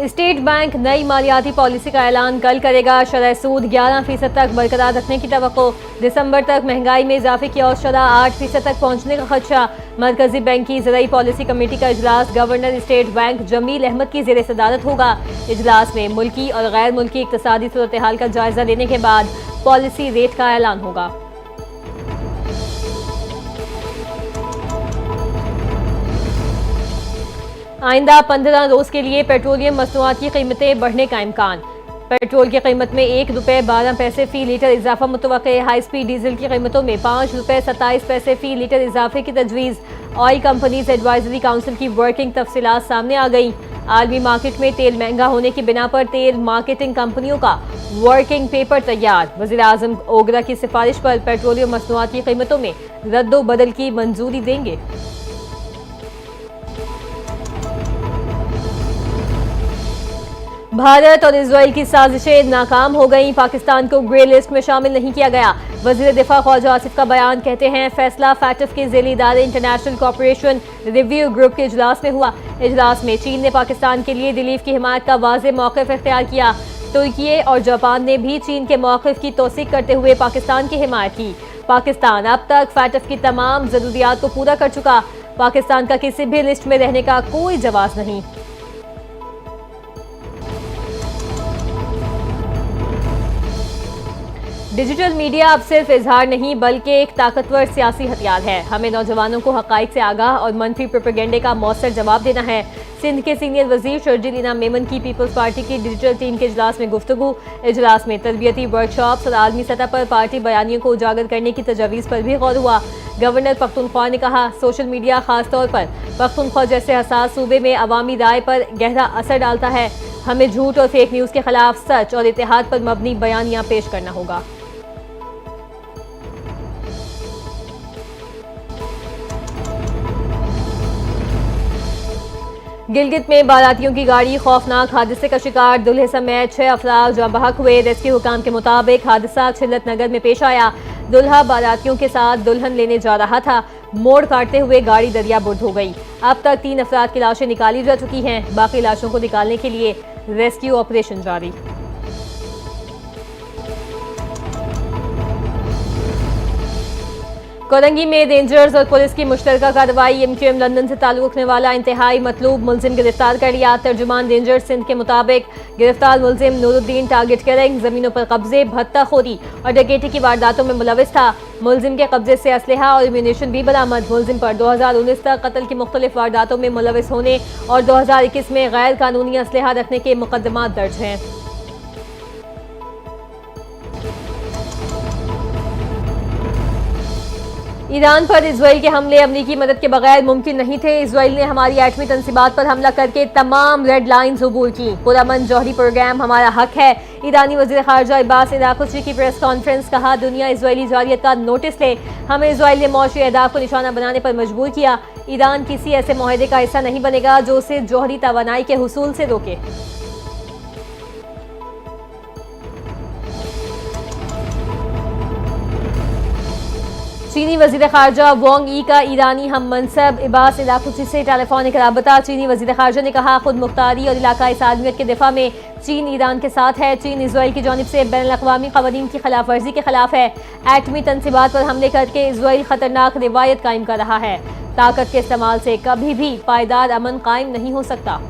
State bank नई मालियाती policy का ऐलान कल करेगा। शरह सूद 11% तक बरकरार रखने की तवक्को। दिसंबर तक महंगाई में इजाफे की और शरह 8% तक पहुंचने का खदशा। मरकजी बैंक की ज़राई पॉलिसी कमेटी का इजलास governor State Bank Jamil Ahmed की ज़ेर सदारत होगा। इजलास में मुल्की और गैर मुल्की इक्तसादी सूरत हाल का जायजा लेने के बाद पॉलिसी रेट का ऐलान होगा। आइंदा 15 रोज के लिए पेट्रोलियम मसनूआत की कीमतें बढ़ने का इम्कान। पेट्रोल की कीमत में 1 रुपये 12 पैसे फी लीटर इजाफा मुतवक्के। हाई स्पीड डीजल की कीमतों में 5 रुपये 27 पैसे फी लीटर इजाफे की तजवीज़। ऑयल कंपनीज एडवाइजरी काउंसिल की वर्किंग तफसीलात सामने आ गई। आलमी मार्केट में तेल महंगा होने की बिना पर तेल मार्केटिंग कंपनियों का वर्किंग पेपर तैयार। वज़ीर आज़म ओगरा की सिफारिश पर पेट्रोलियम मसनूआत की कीमतों में रद्दो बदल की मंजूरी देंगे। भारत और इजराइल की साजिशें नाकाम हो गईं। पाकिस्तान को ग्रे लिस्ट में शामिल नहीं किया गया। वज़ीर दिफा ख्वाजा आसिफ का बयान, कहते हैं फैसला फैटफ के ज़ेली इदारे इंटरनेशनल कोऑपरेशन रिव्यू ग्रुप के इजलास में हुआ। इजलास में चीन ने पाकिस्तान के लिए रिलीफ की हिमायत का वाज़ेह मौक़िफ़ इख्तियार किया। तुर्की और जापान ने भी चीन के मौक़िफ़ की तौसीक़ करते हुए पाकिस्तान की हिमायत की। पाकिस्तान अब तक फैटफ की तमाम ज़रूरियात को पूरा कर चुका। पाकिस्तान का किसी भी लिस्ट में रहने का कोई जवाज़ नहीं। डिजिटल मीडिया अब सिर्फ इजहार नहीं बल्कि एक ताकतवर सियासी हथियार है। हमें नौजवानों को हक़ाइक़ से आगाह और मनफी प्रोपेगेंडे का मौसर जवाब देना है। सिंध के सीनियर वजीर शर्जील इनाम मेमन की पीपल्स पार्टी की डिजिटल टीम के इजलास में गुफ्तगू। इजलास में तरबियती वर्कशॉप्स और आलमी सतह पर पार्टी बयानियों को उजागर करने की तजावीज़ पर भी गौर हुआ। गवर्नर पख्तूनख्वा ने कहा, सोशल मीडिया खासतौर पर पख्तूनख्वा जैसे हसास सूबे में अवामी राय पर गहरा असर डालता है। हमें झूठ और फेक न्यूज़ के खिलाफ सच और इत्तेहाद पर मबनी बयानियाँ पेश करना होगा। गिलगित में बारातियों की गाड़ी खौफनाक हादसे का शिकार। दूल्हे समेत 6 अफराद जाँ बहक हुए। रेस्क्यू हुकाम के मुताबिक हादसा छिल्लत नगर में पेश आया। दुल्हा बारातियों के साथ दुल्हन लेने जा रहा था। मोड़ काटते हुए गाड़ी दरिया बुर्द हो गई। अब तक 3 अफराद की लाशें निकाली जा चुकी हैं। बाकी लाशों को निकालने के लिए रेस्क्यू ऑपरेशन जारी। कोरंगी में रेंजर्स और पुलिस की मुश्तरका कार्रवाई। MQM लंदन से ताल्लुक रखने वाला इंतहाई मतलूब मुलजिम गिरफ्तार कर लिया। तर्जुमान रेंजर्स सिंध के मुताबिक गिरफ्तार मुलजिम नूरुद्दीन टारगेट किलिंग, जमीनों पर कब्जे, भत्ताखोरी और डकैती की वारदातों में मुलविस था। मुलजिम के कब्जे से असलहा और एम्यूनेशन भी बरामद। मुलजिम पर 2019 तक कत्ल की मुख्तलिफ वारदातों में मुलविस होने और 2021 में गैर कानूनी असलहा रखने के मुकदमात दर्ज हैं। ईरान पर इजराइल के हमले अमरीकी मदद के बगैर मुमकिन नहीं थे। इजराइल ने हमारी एटमी तंसीबात पर हमला करके तमाम रेड लाइन्स अबूर की। पुरअमन जौहरी प्रोग्राम हमारा हक है। ईरानी वज़ीर ख़ारजा अब्बास इराक़ची की प्रेस कॉन्फ्रेंस, कहा दुनिया इजरायली जारियत का नोटिस ले। हमें इजराइल ने मौशी अहदाफ को निशाना बनाने पर मजबूर किया। ईरान किसी ऐसे माहदे का हिस्सा नहीं बनेगा जो उसे जौहरी तवानाई के हुसूल से रोके। चीनी वज़ीर ख़ारजा वांग यी का ईरानी हम मनसब अब्बास इराक़ची से टेलीफोनिक रबता। चीनी वज़ीर ख़ारजा ने कहा, खुद मुख्तारी और इलाकाई सालमियत के दिफा में चीन ईरान के साथ है। चीन इजराइल की जानिब से बैनुल-अक़वामी क़वानीन की खिलाफ वर्जी के खिलाफ है। एटमी तंसीबात पर हमले करके इजराइल खतरनाक रिवायत कायम कर रहा है। ताकत के इस्तेमाल से कभी भी पायदार अमन कायम नहीं हो सकता।